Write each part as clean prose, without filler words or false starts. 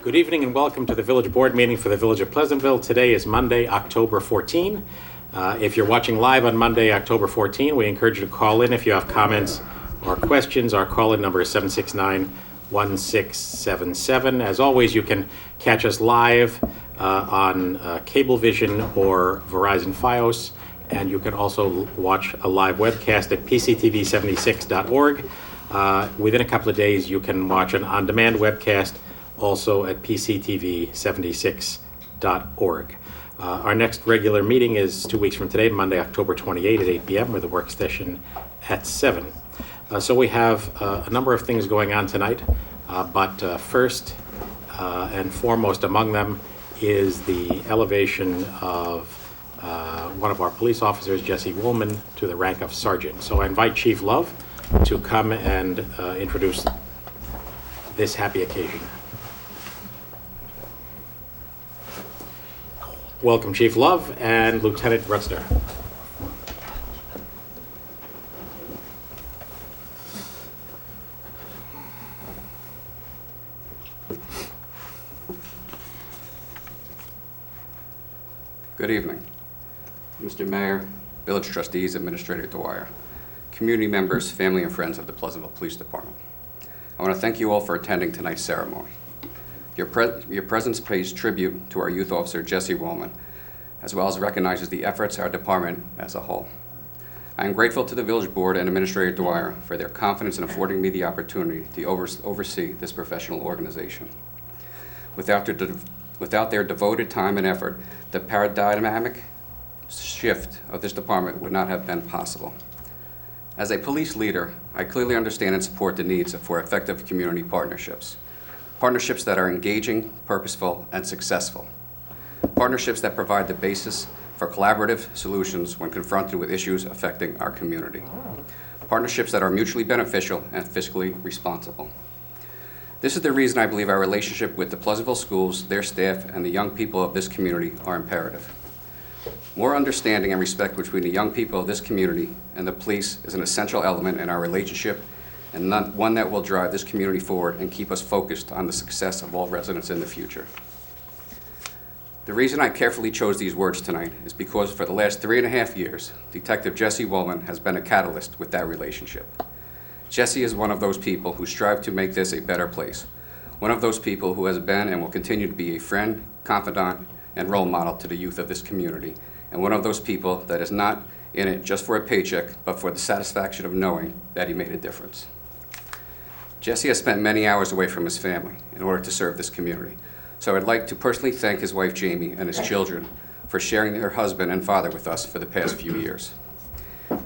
Good evening and welcome to the Village Board meeting for the Village of Pleasantville. Today is Monday, October 14. If you're watching live on Monday, October 14, we encourage you to call in if you have comments or questions. Our call-in number is 769-1677. As always, you can catch us live on Cablevision or Verizon Fios, and you can also watch a live webcast at pctv76.org. Within a couple of days, you can watch an on-demand webcast also at pctv76.org. Our next regular meeting is 2 weeks from today, Monday, October 28 at 8 p.m. with a work session at 7. So we have a number of things going on tonight, but first and foremost among them is the elevation of one of our police officers, Jesse Wollman, to the rank of sergeant. So I invite Chief Love to come and introduce this happy occasion. Welcome, Chief Love and Lieutenant Rutzner. Good evening, Mr. Mayor, Village Trustees, Administrator Dwyer, community members, family, and friends of the Pleasantville Police Department. I want to thank you all for attending tonight's ceremony. Your presence pays tribute to our youth officer, Jesse Wollman, as well as recognizes the efforts of our department as a whole. I am grateful to the Village Board and Administrator Dwyer for their confidence in affording me the opportunity to oversee this professional organization. Without their devoted time and effort, the paradigmatic shift of this department would not have been possible. As a police leader, I clearly understand and support the needs for effective community partnerships. Partnerships that are engaging, purposeful, and successful. Partnerships that provide the basis for collaborative solutions when confronted with issues affecting our community. Partnerships that are mutually beneficial and fiscally responsible. This is the reason I believe our relationship with the Pleasantville schools, their staff, and the young people of this community are imperative. More understanding and respect between the young people of this community and the police is an essential element in our relationship, and one that will drive this community forward and keep us focused on the success of all residents in the future. The reason I carefully chose these words tonight is because for the last 3.5 years, Detective Jesse Wollman has been a catalyst with that relationship. Jesse is one of those people who strive to make this a better place. One of those people who has been and will continue to be a friend, confidant, and role model to the youth of this community. And one of those people that is not in it just for a paycheck, but for the satisfaction of knowing that he made a difference. Jesse has spent many hours away from his family in order to serve this community. So I'd like to personally thank his wife, Jamie, and his children for sharing their husband and father with us for the past few years.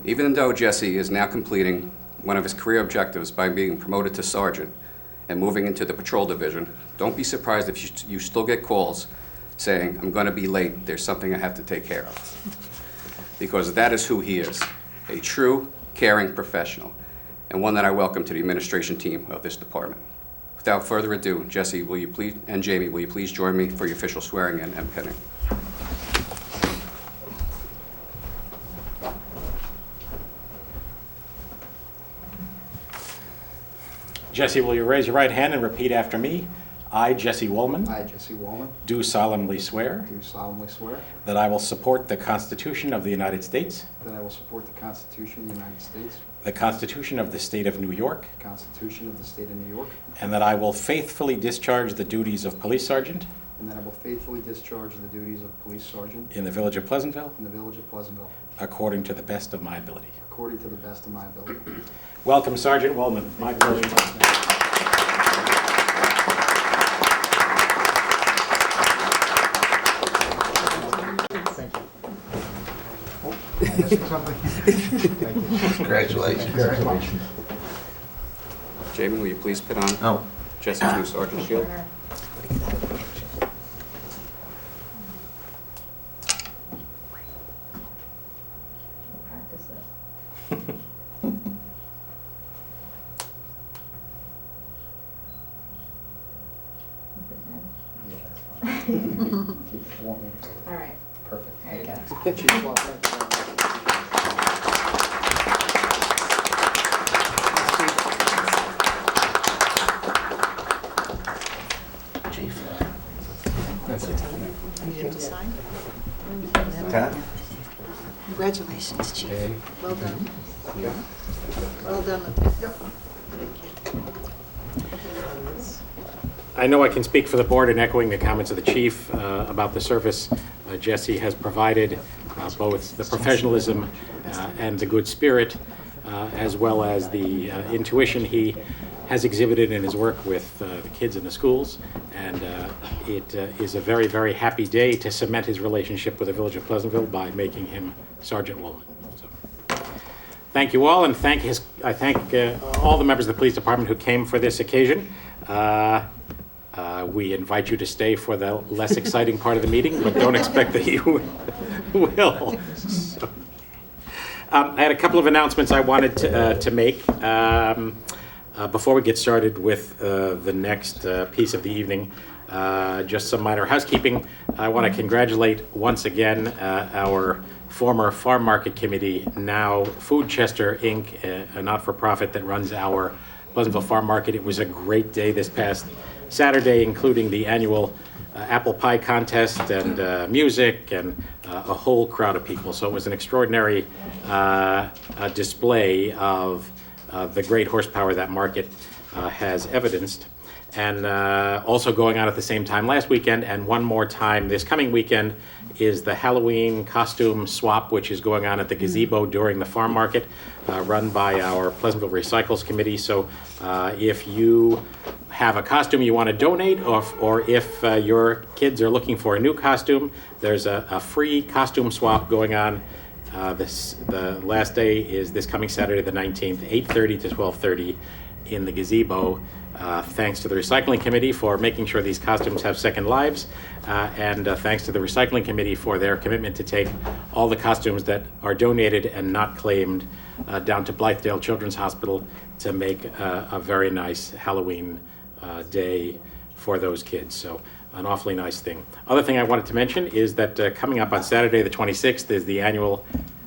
Even though Jesse is now completing one of his career objectives by being promoted to sergeant and moving into the patrol division, don't be surprised if you still get calls saying, "I'm going to be late, there's something I have to take care of." Because that is who he is, a true, caring professional, and one that I welcome to the administration team of this department. Without further ado, Jesse, will you please, and Jamie, will you please join me for your official swearing in and pinning? Jesse, will you raise your right hand and repeat after me? I, Jesse Wollman, I, Jesse Wollman, do solemnly swear do solemnly swear that I will support the Constitution of the United States, that I will support the Constitution of the United States, the Constitution of the State of New York, the Constitution of the State of New York, and that I will faithfully discharge the duties of police sergeant and that I will faithfully discharge the duties of police sergeant in the Village of Pleasantville in the Village of Pleasantville according to the best of my ability. according to the best of my ability. Welcome, Sergeant Wollman. My pleasure. Congratulations. Jamie, will you please put on Jesse's new sergeant shield? All right. Perfect. There you go. Chief, well, thank you very much. Chief. Congratulations, Chief. Well done. Well done. I know I can speak for the board in echoing the comments of the chief about the service Jesse has provided, both the professionalism and the good spirit, as well as the intuition he has exhibited in his work with the kids in the schools. And it is a very, very happy day to cement his relationship with the village of Pleasantville by making him Sergeant Wollman. So, thank you all, and I thank all the members of the police department who came for this occasion. We invite you to stay for the less exciting part of the meeting, but don't expect that you will. So, I had a couple of announcements I wanted to make before we get started with the next piece of the evening. Just some minor housekeeping. I want to congratulate once again our former Farm Market Committee, now Foodchester Inc., a not-for-profit that runs our Pleasantville Farm Market. It was a great day this past Saturday, including the annual apple pie contest and music and a whole crowd of people. So it was an extraordinary display of the great horsepower that market has evidenced. And also going on at the same time last weekend, and one more time this coming weekend, is the Halloween costume swap, which is going on at the gazebo during the farm market, run by our Pleasantville Recycles Committee. So if you have a costume you want to donate, or if your kids are looking for a new costume, there's a free costume swap going on. The last day is this coming Saturday the 19th, 8:30 to 12:30 in the gazebo. Thanks to the Recycling Committee for making sure these costumes have second lives, and thanks to the Recycling Committee for their commitment to take all the costumes that are donated and not claimed down to Blythedale Children's Hospital to make a very nice Halloween day for those kids. So an awfully nice thing. Other thing I wanted to mention is that coming up on Saturday the 26th is the annual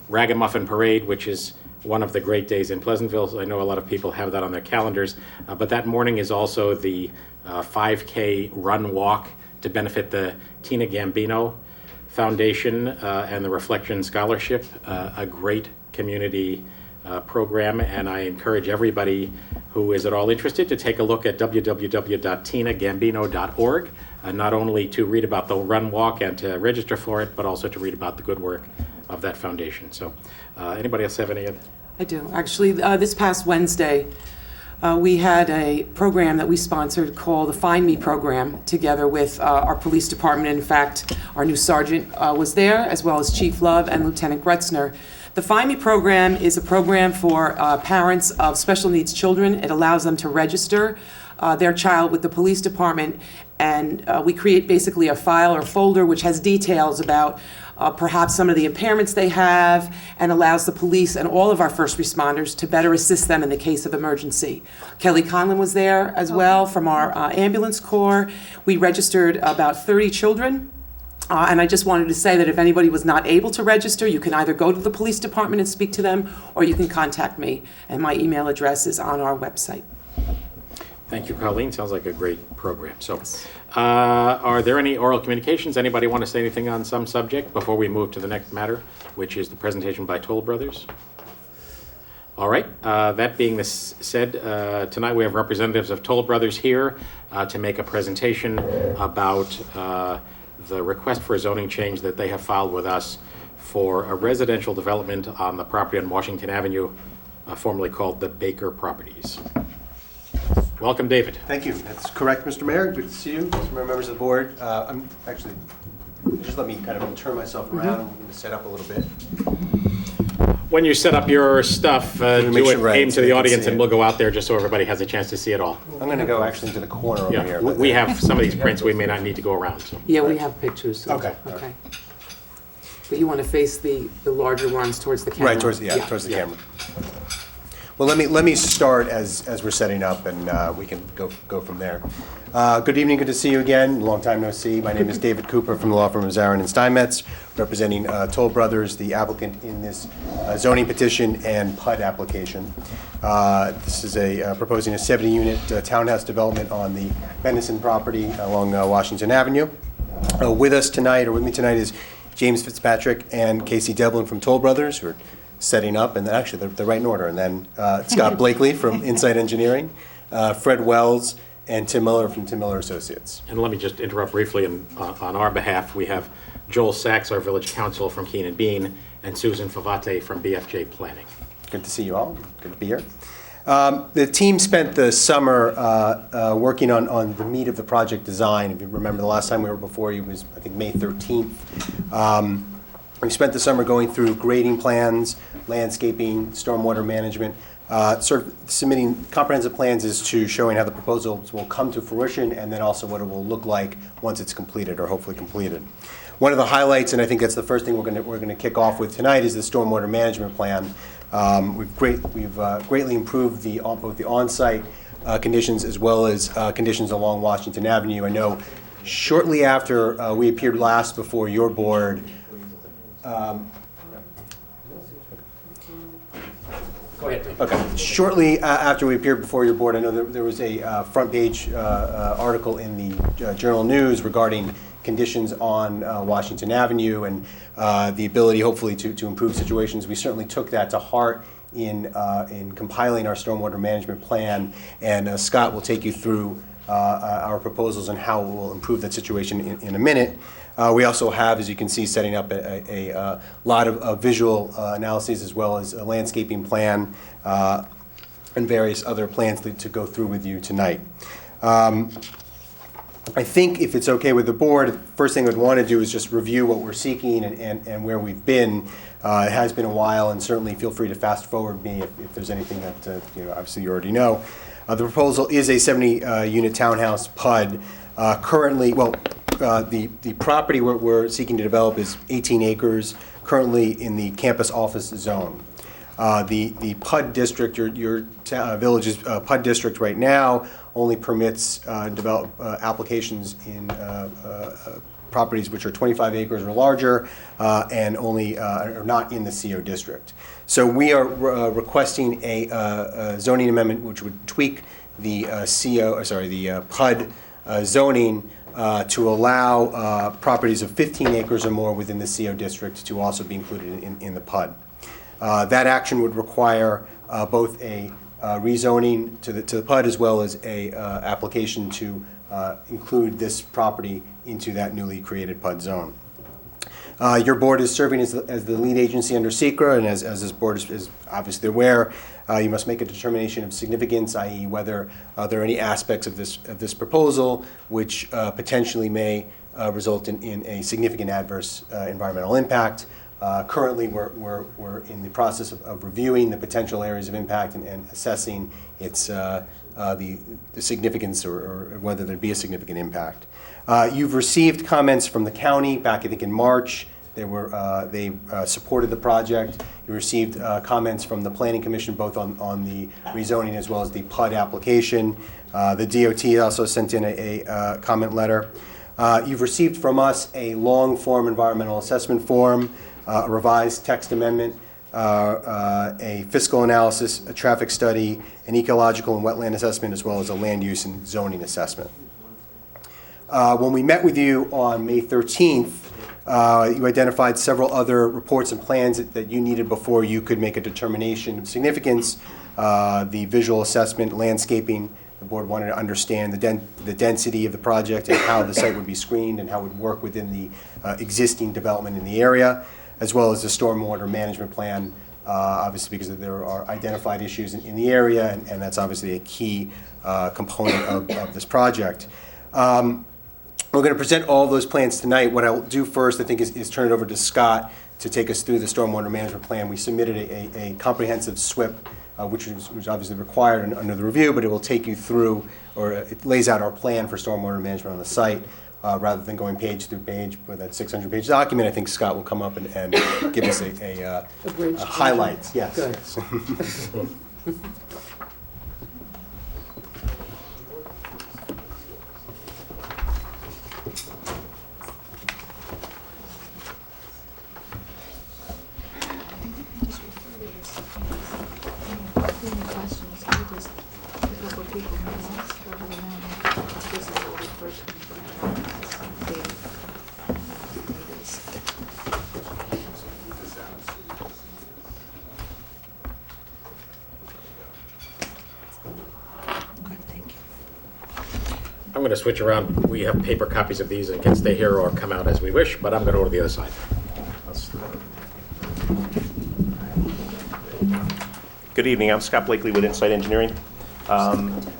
Ragamuffin Parade, which is one of the great days in Pleasantville. So I know a lot of people have that on their calendars, but that morning is also the 5K run walk to benefit the Tina Gambino Foundation and the Reflection Scholarship, a great community program, and I encourage everybody who is at all interested to take a look at www.tinagambino.org, not only to read about the run walk and to register for it, but also to read about the good work of that foundation. So anybody else have any other? I do. Actually, this past Wednesday, we had a program that we sponsored called the Find Me program together with our police department. In fact, our new sergeant was there, as well as Chief Love and Lieutenant Gretzner. The Find Me program is a program for parents of special needs children. It allows them to register their child with the police department, and we create basically a file or folder which has details about perhaps some of the impairments they have, and allows the police and all of our first responders to better assist them in the case of emergency. Kelly Conlon was there as well from our ambulance corps. We registered about 30 children. And I just wanted to say that if anybody was not able to register, you can either go to the police department and speak to them, or you can contact me. And my email address is on our website. Thank you, Colleen. Sounds like a great program. So, are there any oral communications? Anybody want to say anything on some subject before we move to the next matter, which is the presentation by Toll Brothers? All right. That being said, tonight we have representatives of Toll Brothers here to make a presentation about the request for a zoning change that they have filed with us for a residential development on the property on Washington Avenue, formerly called the Baker Properties. Welcome, David. Thank you. That's correct, Mr. Mayor. Good to see you, members of the board. I'm actually, just let me kind of turn myself around. I'm going to set up a little bit. When you set up your stuff, do make it sure right, aim so to they the can audience see and it. we'll go out there just so everybody has a chance to see it all. I'm going to go actually into the corner over Yeah, here. we have some of these prints we may not need to go around. So. Yeah, we have pictures. So Okay. Okay. But you want to face the larger ones towards the camera. Right, towards the camera. Well, let me start as we're setting up, and we can go from there. Good evening, good to see you again. Long time no see. My name is David Cooper from the law firm of Zarin and Steinmetz, representing Toll Brothers, the applicant in this zoning petition and PUD application. This is proposing a 70-unit townhouse development on the Benison property along Washington Avenue. With me tonight is James Fitzpatrick and Casey Devlin from Toll Brothers, who are setting up, and actually they're right in order. And then Scott Blakely from Insight Engineering, Fred Wells, and Tim Miller from Tim Miller Associates. And let me just interrupt briefly, and on our behalf, we have Joel Sachs, our village council from Keenan Bean, and Susan Favate from BFJ Planning. Good to see you all. Good to be here. The team spent the summer working on the meat of the project design. If you remember, the last time we were before you was, I think, May 13th. We spent the summer going through grading plans, landscaping, stormwater management, sort of submitting comprehensive plans as to showing how the proposals will come to fruition, and then also what it will look like once it's completed, or hopefully completed. One of the highlights, and I think that's the first thing we're going to kick off with tonight, is the stormwater management plan. We've greatly improved both the on-site conditions as well as conditions along Washington Avenue. I know shortly after we appeared last before your board, Go ahead, please. okay. Shortly after we appeared before your board, I know there was a front page article in the Journal News regarding conditions on Washington Avenue and the ability, hopefully, to improve situations. We certainly took that to heart in compiling our stormwater management plan, and Scott will take you through our proposals and how we'll improve that situation in a minute. We also have, as you can see, setting up a lot of visual analyses as well as a landscaping plan and various other plans to go through with you tonight. I think if it's okay with the board, first thing I'd want to do is just review what we're seeking and where we've been. It has been a while, and certainly feel free to fast forward me if there's anything that obviously you already know. The proposal is a 70-unit townhouse PUD. Currently, the property we're seeking to develop is 18 acres, currently in the campus office zone. The PUD district, your village's PUD district right now only permits applications in properties which are 25 acres or larger and only are not in the CO district. So we are requesting a zoning amendment which would tweak the PUD zoning to allow properties of 15 acres or more within the CO district to also be included in the PUD. That action would require both a rezoning to the PUD as well as a application to include this property into that newly created PUD zone. Your board is serving as the lead agency under SECRA, and as this board is obviously aware, you must make a determination of significance, i.e. whether there are any aspects of this proposal which potentially may result in a significant adverse environmental impact. Currently, we're in the process of reviewing the potential areas of impact and assessing its the significance or whether there'd be a significant impact. You've received comments from the county back, I think, in March. They supported the project. You received comments from the Planning Commission both on the rezoning as well as the PUD application. The DOT also sent in a comment letter. You've received from us a long-form environmental assessment form, a revised text amendment, a fiscal analysis, a traffic study, an ecological and wetland assessment, as well as a land use and zoning assessment. When we met with you on May 13th, you identified several other reports and plans that you needed before you could make a determination of significance. The visual assessment, landscaping. The board wanted to understand the density of the project and how the site would be screened and how it would work within the existing development in the area, as well as the stormwater management plan, obviously because there are identified issues in the area, and that's obviously a key component of this project. We're going to present all those plans tonight. What I'll do first, I think, is turn it over to Scott to take us through the stormwater management plan. We submitted a comprehensive SWIP, which was obviously required under the review, but it will take you through, or it lays out our plan for stormwater management on the site. Rather than going page through page with that 600-page document, I think Scott will come up and give us a highlights. Yes. Good. I'm going to switch around. We have paper copies of these and can stay here or come out as we wish, but I'm going to go to the other side. Good evening, I'm Scott Blakely with Insight Engineering. And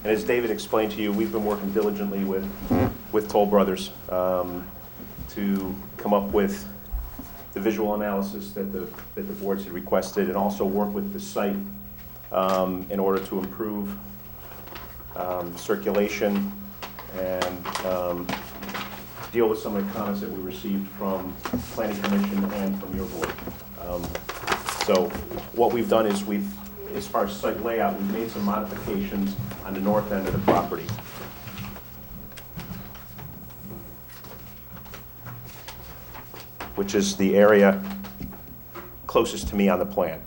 as David explained to you, we've been working diligently with Toll Brothers to come up with the visual analysis that the boards had requested, and also work with the site in order to improve circulation and deal with some of the comments that we received from Planning Commission and from your board. So what we've done is as far as site layout, we've made some modifications on the north end of the property. Which is the area closest to me on the plan.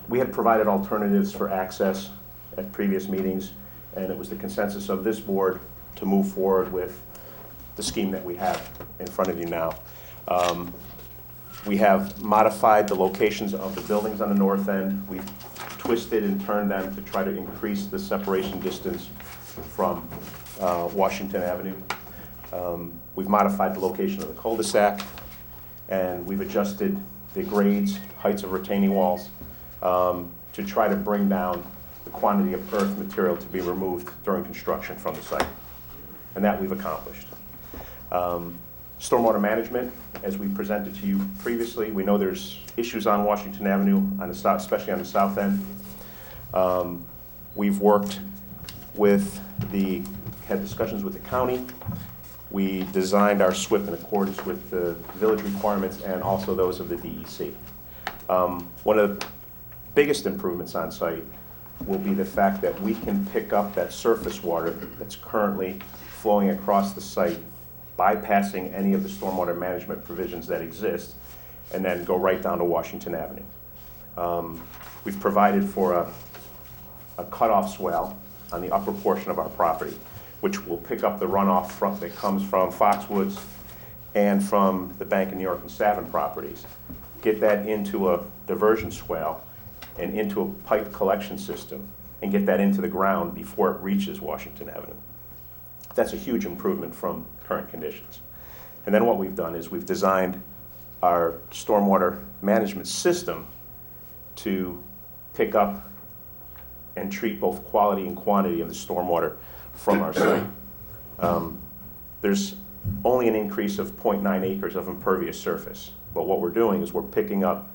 We had provided alternatives for access at previous meetings, and it was the consensus of this board to move forward with the scheme that we have in front of you now. We have modified the locations of the buildings on the north end. We've twisted and turned them to try to increase the separation distance from Washington Avenue. We've modified the location of the cul-de-sac, and we've adjusted the grades, heights of retaining walls, to try to bring down the quantity of earth material to be removed during construction from the site. And that we've accomplished. Stormwater management, as we presented to you previously, we know there's issues on Washington Avenue, on the south, especially on the south end. We've worked had discussions with the county. We designed our SWIP in accordance with the village requirements and also those of the DEC. One of the biggest improvements on site will be the fact that we can pick up that surface water that's currently flowing across the site, bypassing any of the stormwater management provisions that exist, and then go right down to Washington Avenue. We've provided for a cutoff swale on the upper portion of our property, which will pick up the runoff that comes from Foxwoods and from the Bank of New York and Savin properties, get that into a diversion swale and into a pipe collection system, and get that into the ground before it reaches Washington Avenue. That's a huge improvement from current conditions. And then what we've done is we've designed our stormwater management system to pick up and treat both quality and quantity of the stormwater from our site. There's only an increase of 0.9 acres of impervious surface, but what we're doing is we're picking up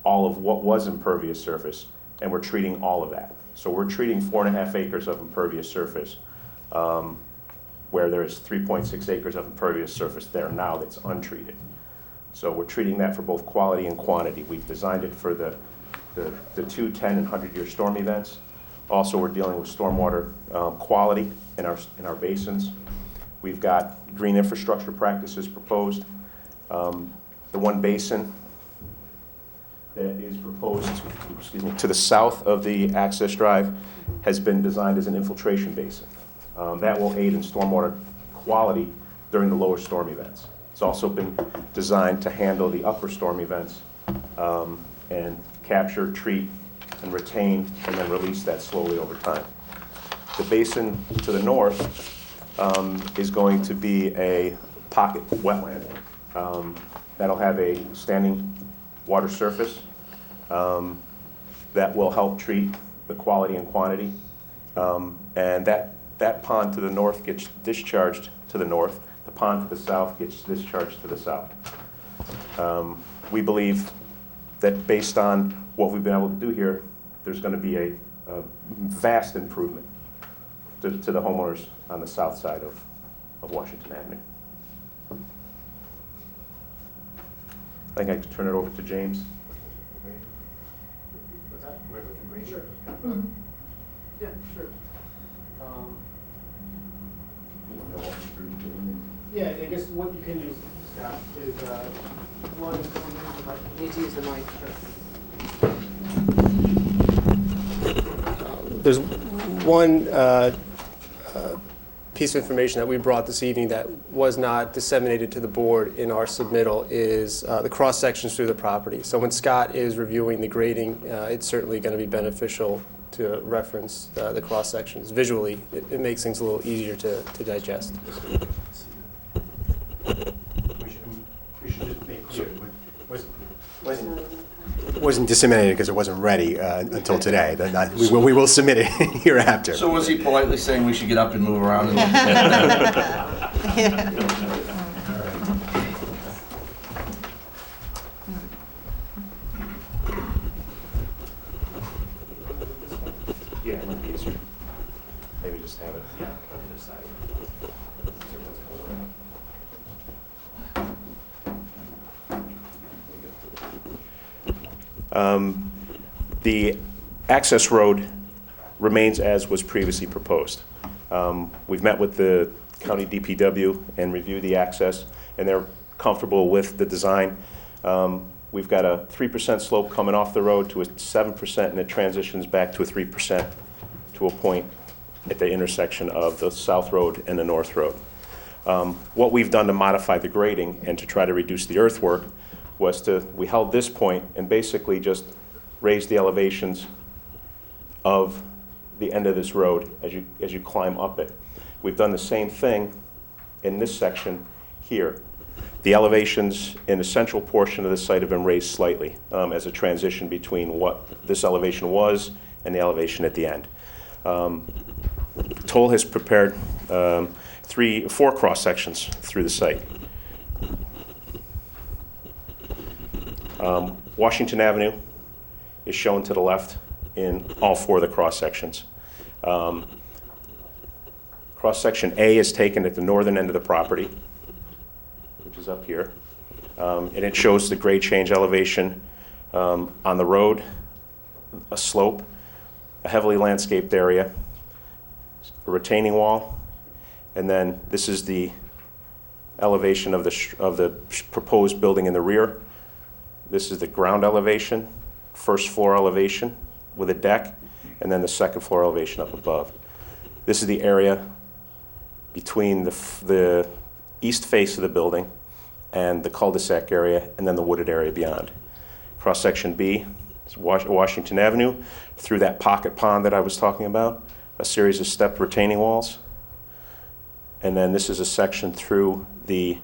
all of what was impervious surface, and we're treating all of that. So we're treating 4.5 acres of impervious surface, where there is 3.6 acres of impervious surface there now that's untreated. So we're treating that for both quality and quantity. We've designed it for the 2, 10, and 100-year storm events. Also, we're dealing with stormwater quality in our basins. We've got green infrastructure practices proposed. The one basin that is proposed, to the south of the access drive has been designed as an infiltration basin. That will aid in stormwater quality during the lower storm events. It's also been designed to handle the upper storm events and capture, treat, and retain, and then release that slowly over time. The basin to the north is going to be a pocket wetland. That'll have a standing water surface that will help treat the quality and quantity. And that pond to the north gets discharged to the north. The pond to the south gets discharged to the south. We believe that based on what we've been able to do here, there's going to be a vast improvement to the homeowners on the south side of Washington Avenue. I think I can turn it over to James. What's that? Sure. Yeah, sure. Yeah, I guess what you can use, Scott, is one. You need to use the mic. There's one piece of information that we brought this evening that was not disseminated to the board in our submittal is the cross sections through the property. So when Scott is reviewing the grading, it's certainly going to be beneficial to reference the cross sections visually. It makes things a little easier to digest. We should just make clear, it wasn't disseminated because it wasn't ready until today. We will submit it hereafter. So was he politely saying we should get up and move around? Yeah, it might be easier. Maybe just have it. Yeah. The access road remains as was previously proposed. We've met with the county DPW and reviewed the access, and they're comfortable with the design. We've got a 3% slope coming off the road to a 7%, and it transitions back to a 3% to a point at the intersection of the South Road and the North Road. What we've done to modify the grading and to try to reduce the earthwork was we held this point and basically just raised the elevations of the end of this road as you climb up it. We've done the same thing in this section here. The elevations in the central portion of the site have been raised slightly as a transition between what this elevation was and the elevation at the end. Toll has prepared 4 cross sections through the site. Washington Avenue is shown to the left in all 4 of the cross sections. Cross section A is taken at the northern end of the property, which is up here, and it shows the grade change elevation on the road, a slope, a heavily landscaped area, a retaining wall, and then this is the elevation of the proposed building in the rear. This is the ground elevation, first floor elevation with a deck, and then the second floor elevation up above. This is the area between the east face of the building and the cul-de-sac area, and then the wooded area beyond. Cross section B is Washington Avenue through that pocket pond that I was talking about, a series of stepped retaining walls. And then this is a section through the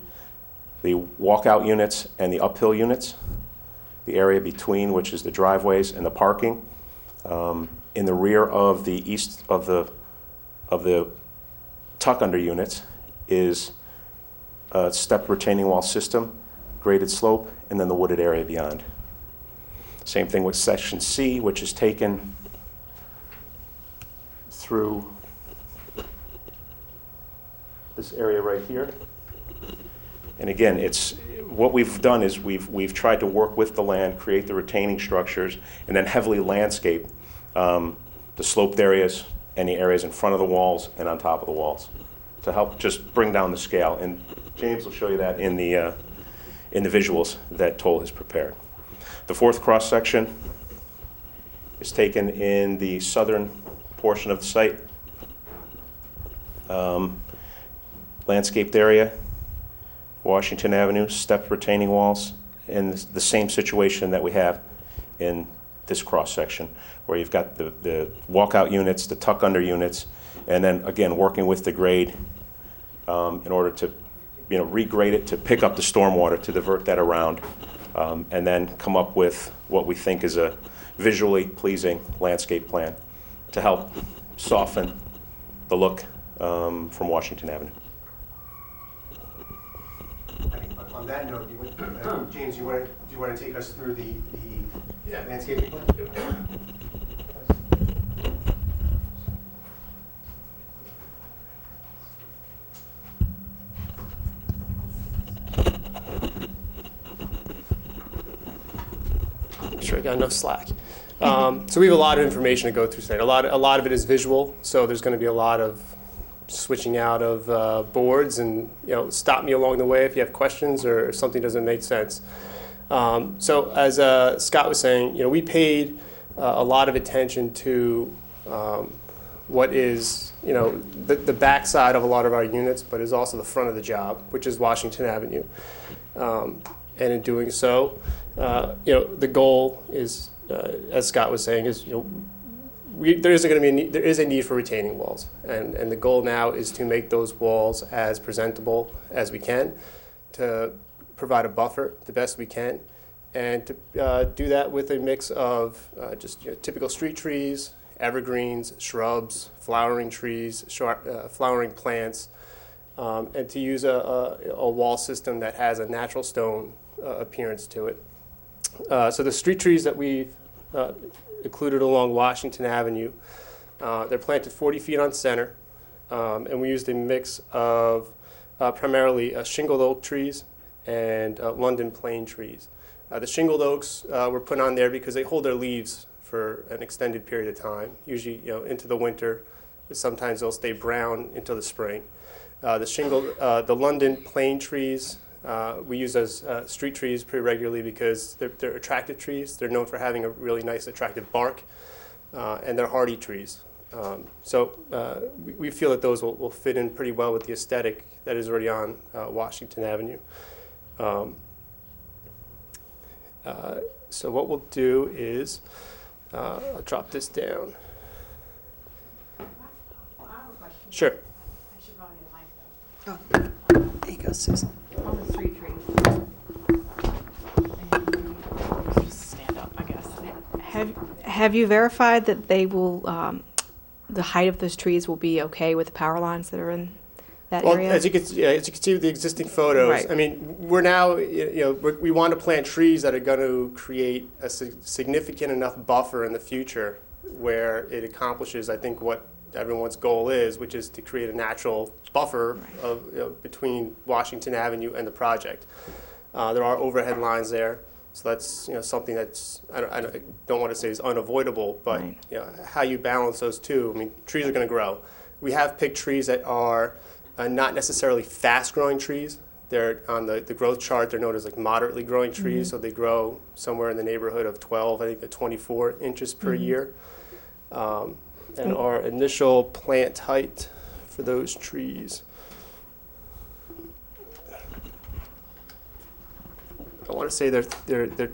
walkout units and the uphill units, the area between which is the driveways and the parking. In the rear of the east of the tuck under units is a stepped retaining wall system, graded slope, and then the wooded area beyond. Same thing with section C, which is taken through this area right here. And again, what we've done is we've tried to work with the land, create the retaining structures, and then heavily landscape the sloped areas and the areas in front of the walls and on top of the walls to help just bring down the scale. And James will show you that in the visuals that Toll has prepared. The 4th cross section is taken in the southern portion of the site, landscaped area, Washington Avenue, stepped retaining walls, and the same situation that we have in this cross section, where you've got the walkout units, the tuck under units, and then again working with the grade in order to regrade it to pick up the stormwater, to divert that around, and then come up with what we think is a visually pleasing landscape plan to help soften the look from Washington Avenue. On that note, James, do you want to take us through the landscaping plan? Sure, I got enough slack. So we have a lot of information to go through tonight. A lot of it is visual, so there's going to be a lot of switching out of boards, and stop me along the way if you have questions or something doesn't make sense. So as Scott was saying, we paid a lot of attention to what is the backside of a lot of our units, but is also the front of the job, which is Washington Avenue. And in doing so, the goal is, as Scott was saying, is there is a need for retaining walls, and the goal now is to make those walls as presentable as we can, to provide a buffer the best we can, and to do that with a mix of just typical street trees, evergreens, shrubs, flowering trees, flowering plants, and to use a wall system that has a natural stone appearance to it. So the street trees that we've included along Washington Avenue, they're planted 40 feet on center, and we used a mix of primarily shingled oak trees and London plane trees. The shingled oaks were put on there because they hold their leaves for an extended period of time, usually into the winter. Sometimes they'll stay brown into the spring. The London plane trees we use as street trees pretty regularly because they're attractive trees. They're known for having a really nice attractive bark, and they're hardy trees. We feel that those will fit in pretty well with the aesthetic that is already on Washington Avenue. So what we'll do is, I'll drop this down. Sure. I should probably get a mic though. Oh, there you go, Susan. On the street trees. Just stand up, I guess. Have you verified that they will, the height of those trees will be okay with the power lines that are in that area? As you can see with the existing photos, Right. I mean, we're now, we want to plant trees that are going to create a significant enough buffer in the future where it accomplishes, I think, what everyone's goal is, which is to create a natural buffer of, between Washington Avenue and the project. There are overhead lines there, so that's something that's I don't want to say is unavoidable, but Right. How you balance those two. I mean, trees are going to grow. We have picked trees that are not necessarily fast-growing trees. They're on the growth chart. They're known as like moderately growing trees, so they grow somewhere in the neighborhood of 12, I think, to 24 inches per year. And our initial plant height for those trees, I want to say they're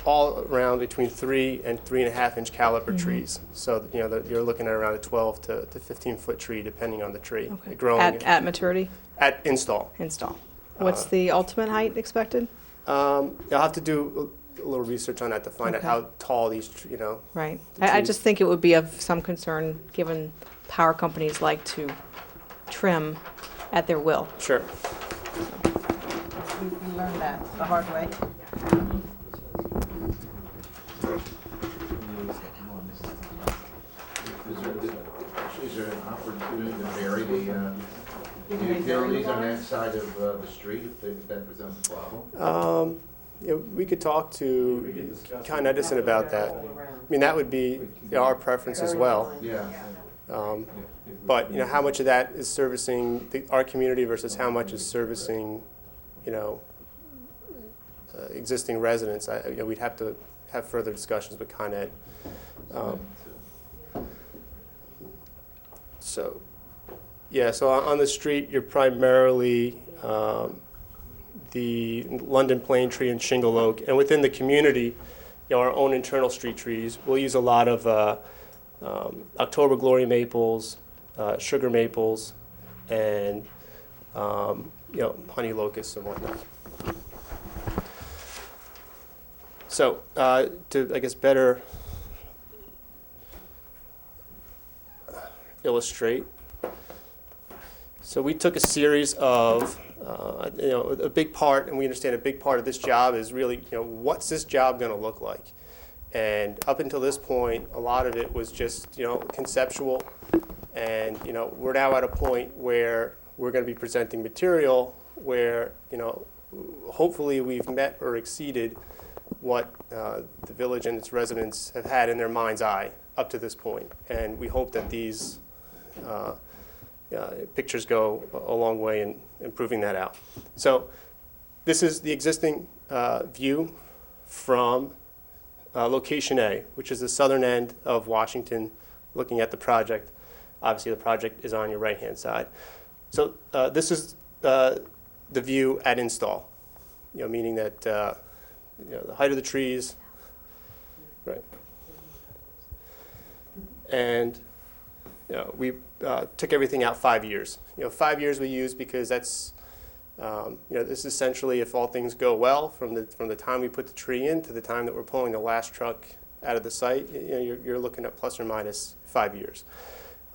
all around between 3 and 3.5 inch caliber trees. So you're looking at around a 12 to 15 foot tree, depending on the tree. Okay. Growing At maturity? at install. Install. What's the ultimate height expected? I'll have to do a little research on that to find out Okay. how tall these, Right. The I trees. just think it would be of some concern, given power companies like to trim at their will. Sure. We learned that the hard way. Is there an opportunity to vary the utilities on that side of the street if that presents a problem? We could talk to Con Edison about that. I mean, that would be our preference as well. Yeah. But how much of that is servicing our community versus how much is servicing, existing residents? We'd have to have further discussions with Con Ed. So on the street, you're primarily the London plane tree and shingle oak, and within the community, our own internal street trees. We'll use a lot of October glory maples, sugar maples, and honey locusts and whatnot. So to I guess better illustrate. So we took a series of, a big part, and we understand a big part of this job is really, what's this job going to look like? And up until this point, a lot of it was just, conceptual. And, we're now at a point where we're going to be presenting material where, hopefully we've met or exceeded what the village and its residents have had in their mind's eye up to this point. And we hope that these pictures go a long way in improving that out. So this is the existing view from location A, which is the southern end of Washington, looking at the project. Obviously, the project is on your right-hand side. So this is the view at install, meaning that the height of the trees, right? And we took everything out 5 years. 5 years we use because that's, this is essentially if all things go well from the time we put the tree in to the time that we're pulling the last truck out of the site, you're looking at plus or minus 5 years.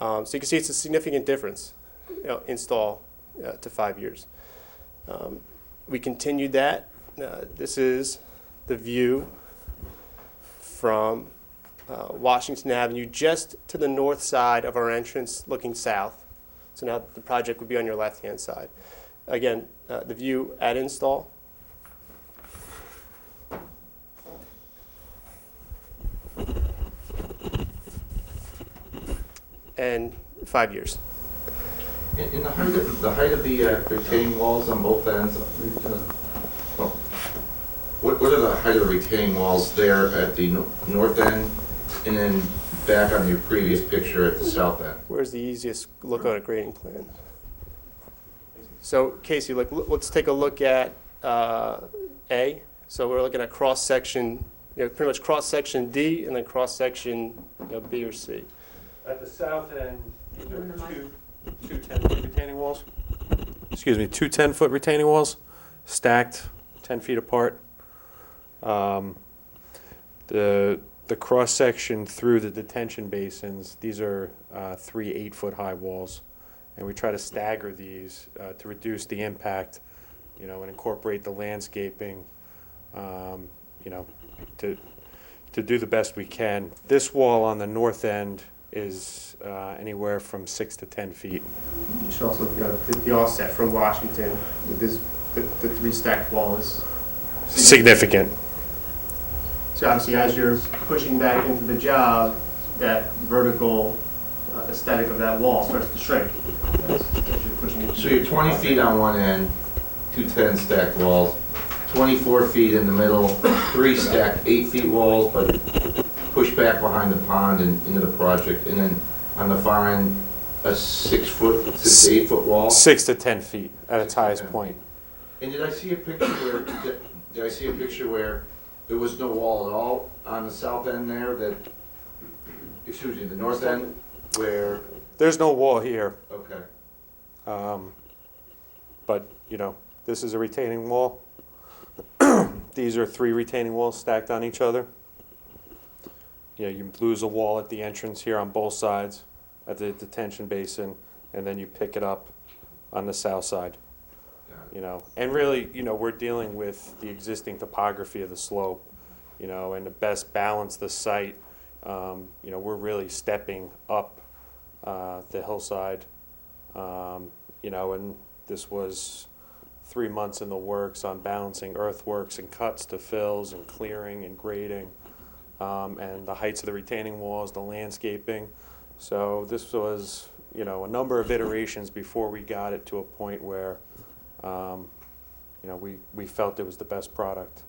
So you can see it's a significant difference, install to 5 years. We continued that. This is the view from Washington Avenue, just to the north side of our entrance, looking south. So now the project would be on your left-hand side. Again, the view at install. And 5 years. In the height of the retaining walls on both ends, well, what are the height of the retaining walls there at the north end, and then back on your previous picture at the south end? Where's the easiest look on a grading plan? So Casey, let's take a look at A. So we're looking at cross-section, pretty much cross-section D and then cross-section B or C. At the south end, these are two 10-foot retaining walls. Excuse me, two 10-foot retaining walls, stacked 10 feet apart. The cross-section through the detention basins, these are 3 8-foot-high walls. And we try to stagger these to reduce the impact, and incorporate the landscaping, to do the best we can. This wall on the north end is anywhere from 6 to 10 feet. You should also look at the offset from Washington with the 3 stacked wall is Significant. So obviously, as you're pushing back into the job, that vertical aesthetic of that wall starts to shrink. As you're pushing into So you're 20 feet on one end, 2 10 stacked walls, 24 feet in the middle, 3 stacked 8 feet walls, but push back behind the pond and into the project, and then on the far end, a 6 to 8 foot wall. 6 to 10 feet at its highest point. And did I see a picture where there was no wall at all on the south end there? The north end, where? There's no wall here, Okay. but this is a retaining wall. These are 3 retaining walls stacked on each other. You lose a wall at the entrance here on both sides at the detention basin, and then you pick it up on the south side. And really, we're dealing with the existing topography of the slope, and to best balance the site, we're really stepping up the hillside, and this was 3 months in the works on balancing earthworks and cuts to fills and clearing and grading, and the heights of the retaining walls, the landscaping. So this was, a number of iterations before we got it to a point where we felt it was the best product.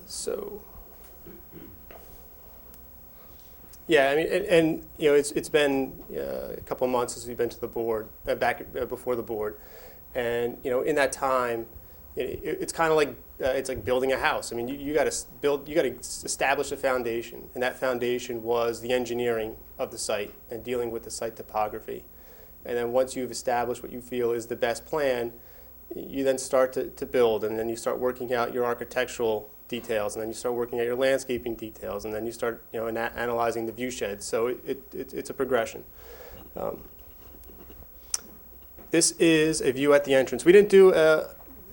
So, yeah, I mean, and it's been a couple of months since we've been to the board, before the board, and in that time, it's kind of like it's like building a house. I mean, you got to establish a foundation, and that foundation was the engineering of the site and dealing with the site topography, and then once you've established what you feel is the best plan, you then start to build, and then you start working out your architectural details, and then you start working out your landscaping details, and then you start analyzing the view sheds. So it's a progression. This is a view at the entrance. We didn't do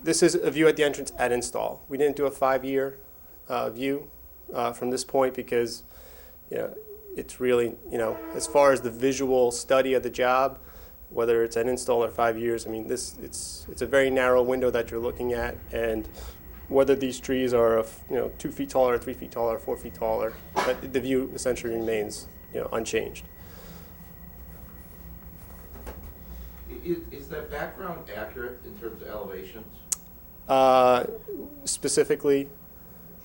this is a view at the entrance at install. We didn't do a 5-year view from this point because it's really as far as the visual study of the job, whether it's an install or 5 years. I mean, it's a very narrow window that you're looking at, and whether these trees are 2 feet taller, 3 feet taller, 4 feet taller, the view essentially remains unchanged. Is that background accurate in terms of elevations? Specifically,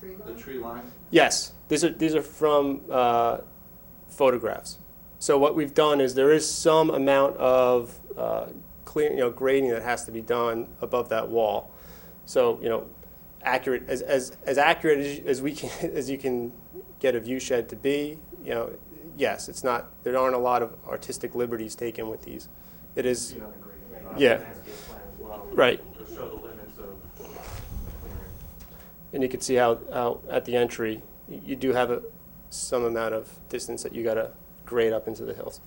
The tree line? yes, these are from photographs. So what we've done is there is some amount of grading that has to be done above that wall. So accurate as accurate as we can as you can get a view shed to be. You know, yes, it's not. There aren't a lot of artistic liberties taken with these. It is. Yeah. Right. And you can see how at the entry you do have some amount of distance that you got to grade up into the hills.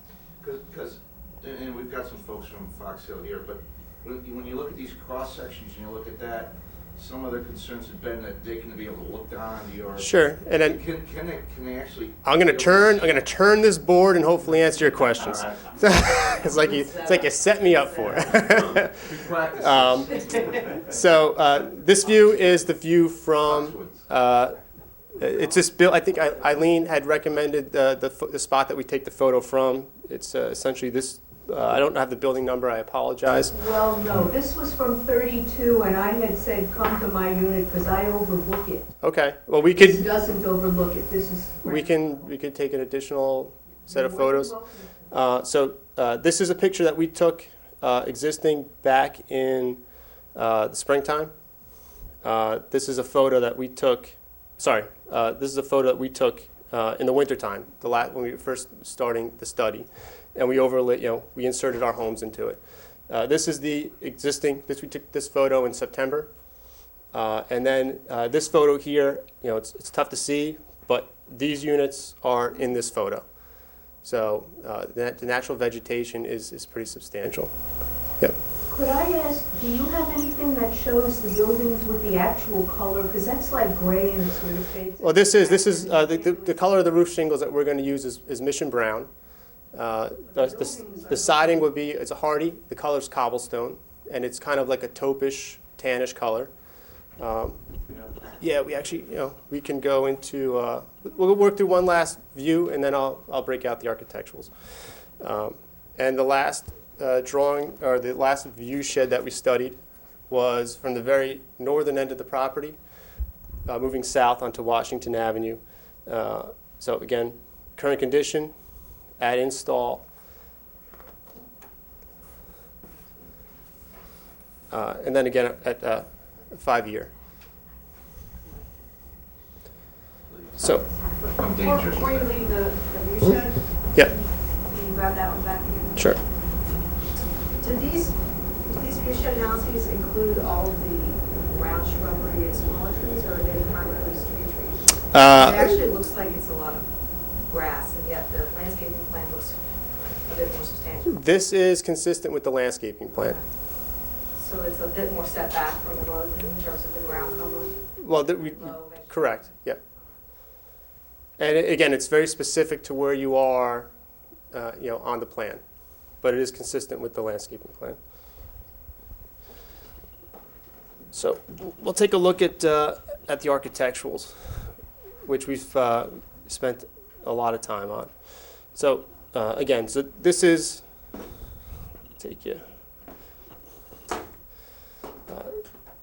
Because, and we've got some folks from Fox Hill here, but when you look at these cross sections and you look at that, some of their concerns have been that they're going to be able to look down onto your. Sure, and then Can they actually? I'm gonna turn this board and hopefully answer your questions. It's like you set me up for it. So this view is the view from. It's this build. I think Eileen had recommended the spot that we take the photo from. It's essentially this. I don't have the building number. I apologize. Well, no, this was from 32, and I had said, come to my unit, because I overlook it. Okay. Well, we This could doesn't overlook it, this is. we could take an additional set of photos. This is a picture that we took existing back in the springtime. This is a photo that we took. This is a photo that we took in the wintertime, when we were first starting the study. And we overlaid, we inserted our homes into it. This is the existing, we took this photo in September. And then this photo here, it's tough to see, but these units are in this photo. So the natural vegetation is pretty substantial. Yep. Could I ask, do you have anything that shows the buildings with the actual color? Because that's like gray and it sort of fades. Well, this is the color of the roof shingles that we're going to use is Mission Brown. The siding would be, it's a hardy, the color's cobblestone, and it's kind of like a taupish, tannish color. Yeah, we actually, we can go into, we'll work through one last view, and then I'll break out the architecturals. And the last drawing, or the last view shed that we studied was from the very northern end of the property, moving south onto Washington Avenue. So again, current condition, at install, and then again at 5-year. So, Before you leave the view shed, yeah, can you grab that one back again? sure. Do these view shed analyses include all of the ground shrubbery and smaller trees, or are they primarily street trees? It actually looks like it's a lot of grass, and yet the landscaping plan looks a bit more substantial. This is consistent with the landscaping plan. So it's a bit more set back from the road in terms of the ground cover. Well, low vegetation. correct, yeah. And again, it's very specific to where you are, on the plan, but it is consistent with the landscaping plan. So we'll take a look at the architecturals, which we've spent a lot of time on. So again, so this is, take you.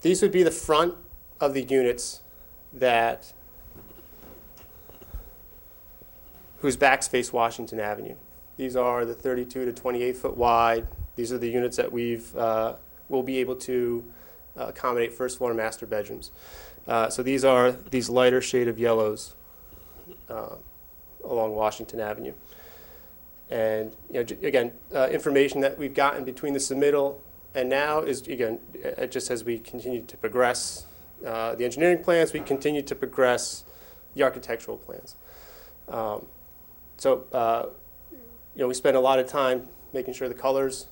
These would be the front of the units whose backs face Washington Avenue. These are the 32 to 28 foot wide. These are the units that will be able to accommodate first floor master bedrooms. So these are these lighter shade of yellows along Washington Avenue. And again, information that we've gotten between the submittal and now is, again, just as we continue to progress the engineering plans, we continue to progress the architectural plans. We spend a lot of time making sure the colors,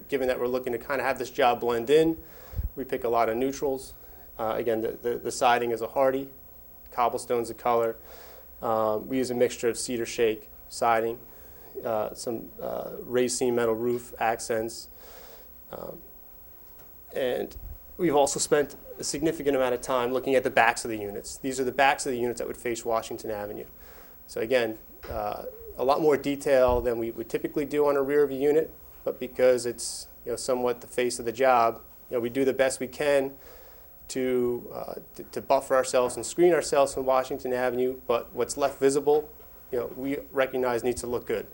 given that we're looking to kind of have this job blend in, we pick a lot of neutrals. Again, the siding is a hardy, cobblestone's a color. We use a mixture of cedar shake siding, some raised seam metal roof accents. And we've also spent a significant amount of time looking at the backs of the units. These are the backs of the units that would face Washington Avenue. So again, a lot more detail than we would typically do on a rear of a unit, but because it's somewhat the face of the job, we do the best we can to buffer ourselves and screen ourselves from Washington Avenue, but what's left visible, we recognize needs to look good.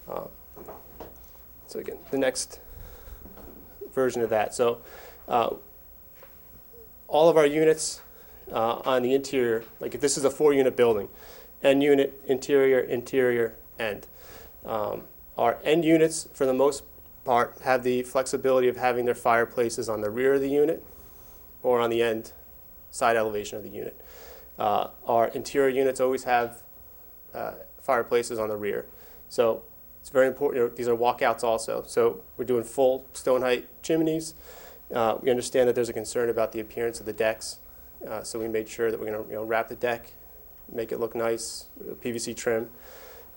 So again, the next version of that. So all of our units on the interior, like if this is a 4-unit building, end unit, interior, interior, end. Our end units, for the most part, have the flexibility of having their fireplaces on the rear of the unit or on the end side elevation of the unit. Our interior units always have fireplaces on the rear. So it's very important. These are walkouts also. So we're doing full stone height chimneys. We understand that there's a concern about the appearance of the decks. So we made sure that we're going to wrap the deck, make it look nice, PVC trim.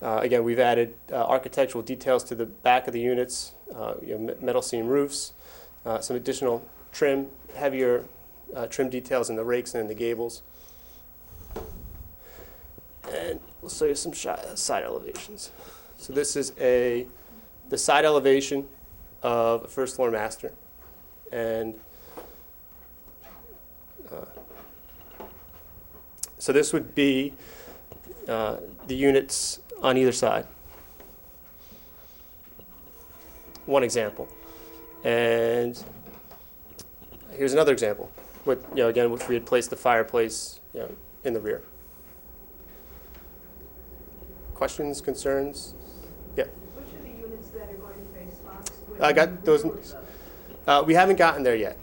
Again, we've added architectural details to the back of the units, metal seam roofs, some additional trim, heavier trim details in the rakes and in the gables. And we'll show you some side elevations. So this is the side elevation of a first floor master. And so this would be the units on either side. One example. And here's another example. With, again, if we had placed the fireplace in the rear. Questions, concerns? Yeah. Which are the units that are going to face Foxwood? I got those. We haven't gotten there yet.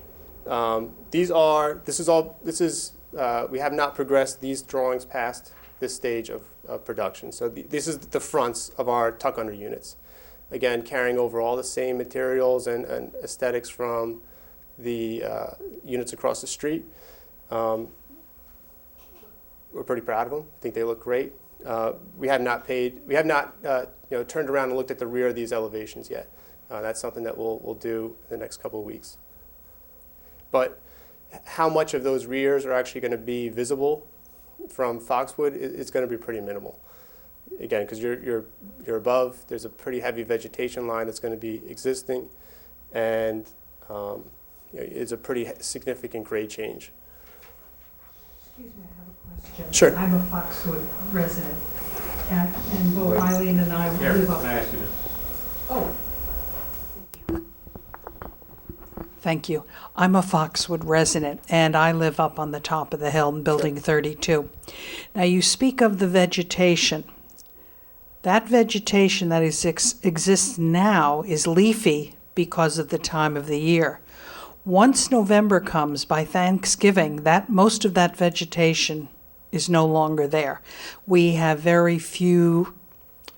We have not progressed these drawings past this stage of production. So this is the fronts of our tuck under units. Again, carrying over all the same materials and aesthetics from the units across the street. We're pretty proud of them. I think they look great. We have not turned around and looked at the rear of these elevations yet. That's something that we'll do in the next couple of weeks. But how much of those rears are actually going to be visible from Foxwood is going to be pretty minimal. Again, because you're above, there's a pretty heavy vegetation line that's going to be existing, and it's a pretty significant grade change. Excuse me, I have a question. Sure. I'm a Foxwood resident, and both Eileen and I live up. Can I ask you this? Oh. Thank you. I'm a Foxwood resident, and I live up on the top of the hill in Building 32. Now, you speak of the vegetation. That vegetation that exists now is leafy because of the time of the year. Once November comes, by Thanksgiving, most of that vegetation is no longer there. We have very few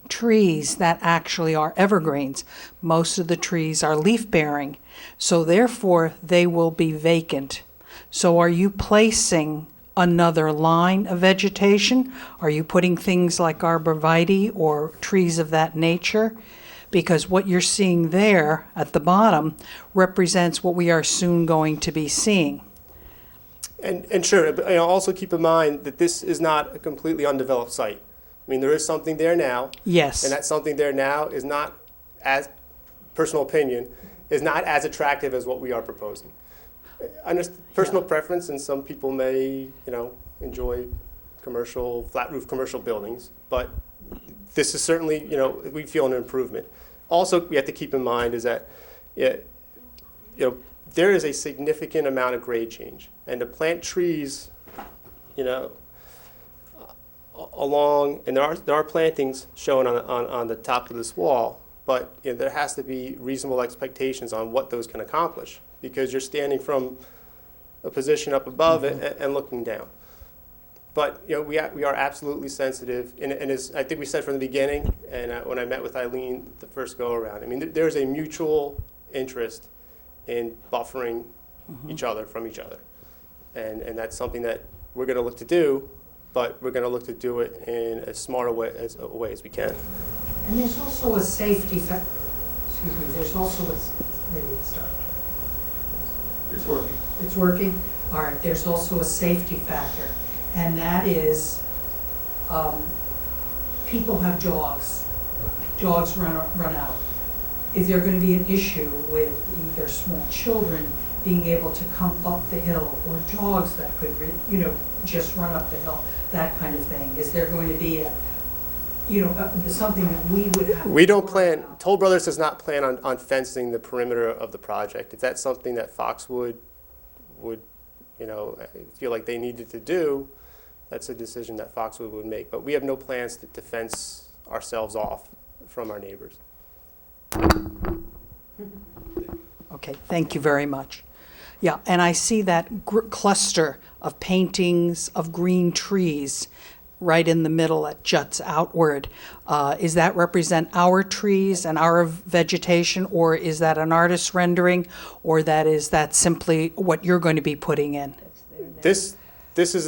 trees that actually are evergreens. Most of the trees are leaf-bearing, so therefore they will be vacant. So are you placing another line of vegetation? Are you putting things like arborvitae or trees of that nature? Because what you're seeing there at the bottom represents what we are soon going to be seeing. And sure, but also keep in mind that this is not a completely undeveloped site. I mean, there is something there now. Yes. And that something there now is not, as personal opinion, is not as attractive as what we are proposing. Personal preference, and some people may, enjoy commercial, flat roof commercial buildings, but this is certainly, we feel an improvement. Also, we have to keep in mind is that, there is a significant amount of grade change, and to plant trees, along, and there are plantings shown on the top of this wall, but there has to be reasonable expectations on what those can accomplish, because you're standing from a position up above it and looking down. But we are absolutely sensitive, and as I think we said from the beginning, and when I met with Eileen the first go around, I mean there's a mutual interest in buffering each other from each other, and that's something that we're going to look to do, but we're going to look to do it in as smart a way as we can. And there's also a safety factor. Excuse me. There's also maybe it's done. It's working. It's working. All right. There's also a safety factor, and that is people have dogs. Dogs run out. Is there going to be an issue with either small children being able to come up the hill, or dogs that could, just run up the hill, that kind of thing? Is there going to be something that we would have? We don't plan, Toll Brothers does not plan on fencing the perimeter of the project. If that's something that Foxwood would, feel like they needed to do, that's a decision that Foxwood would make. But we have no plans to fence ourselves off from our neighbors. Okay, thank you very much. Yeah, and I see that cluster of paintings of green trees right in the middle that juts outward. Is that represent our trees and our vegetation, or is that an artist's rendering, or is that simply what you're going to be putting in? This is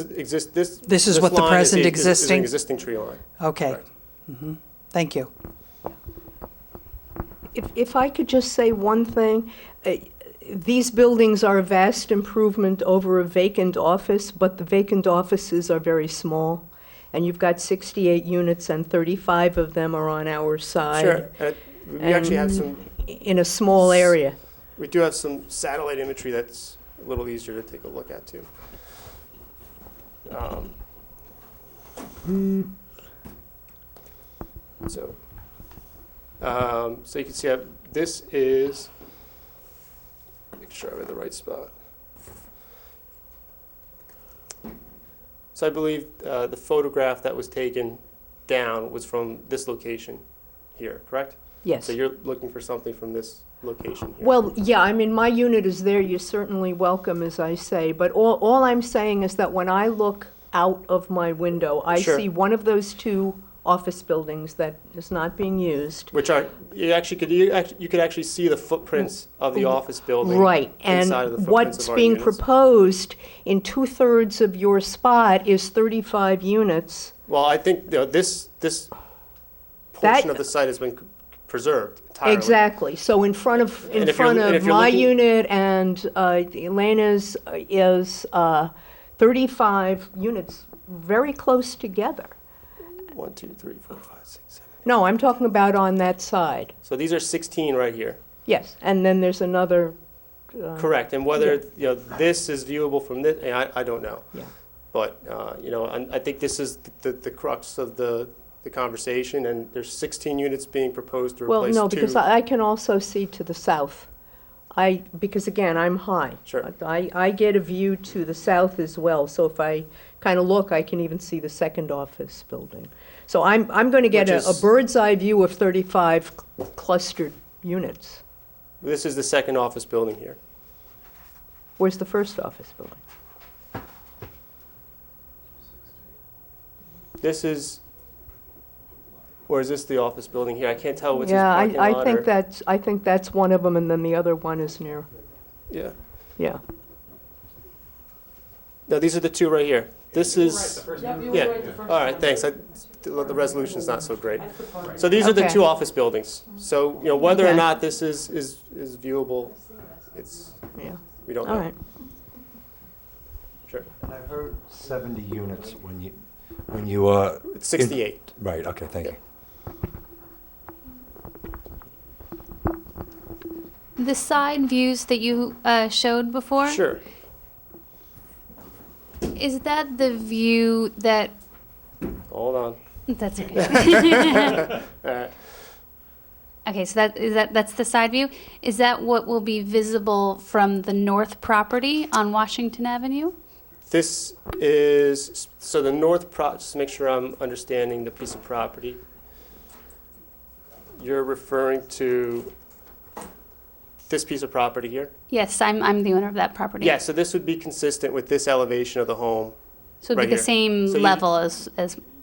what the line present is existing? an existing tree line. Okay. Correct. Thank you. If I could just say one thing, these buildings are a vast improvement over a vacant office, but the vacant offices are very small. And you've got 68 units and 35 of them are on our side. Sure. We actually have some. In a small area. We do have some satellite imagery that's a little easier to take a look at too. So you can see this is. Make sure I'm in the right spot. So I believe the photograph that was taken down was from this location here, correct? Yes. So you're looking for something from this location here? Well, yeah, I mean, my unit is there. You're certainly welcome, as I say. But all I'm saying is that when I look out of my window, I Sure. see one of those two office buildings that is not being used. Which are, you could actually see the footprints of the office building. Right, inside of the and footprints what's of our being units. proposed in 2/3 of your spot is 35 units. Well, I think this portion of the site has been preserved entirely. Exactly, so in front of And if you're my looking- unit and Elena's is 35 units very close together. 1, 2, 3, 4, 5, 6, 7. No, I'm talking about on that side. So these are 16 right here. Yes, and then there's another. Correct, and whether this is viewable from this, I don't know. Yeah. But I think this is the crux of the conversation, and there's 16 units being proposed to Well, replace no, two. because I can also see to the south. Because again, I'm high. Sure. I get a view to the south as well, so if I kind of look, I can even see the second office building. So I'm going to get Which a is- bird's eye view of 35 clustered units. This is the second office building here. Where's the first office building? This is, or is this the office building here? I can't tell which is Yeah, parking lot I think that's one of them, and then the other one is near. Yeah. Yeah. No, these are the two right here. This is, Yep, you were yeah. right the first All right, time. thanks. The resolution's not so great. So these are the Okay. two office buildings. So, whether or Okay. not this is viewable, Yeah. we don't know. All right. Sure. And I heard 70 units when you It's 68. right, okay, thank you. The side views that you showed before, Sure. is that the view that, Hold on. that's okay. All right. Okay, so that's the side view. Is that what will be visible from the north property on Washington Avenue? This is, so the just to make sure I'm understanding the piece of property. You're referring to this piece of property here? Yes, I'm the owner of that property. Yeah, so this would be consistent with this elevation of the home. So it'd right be the here. same So level as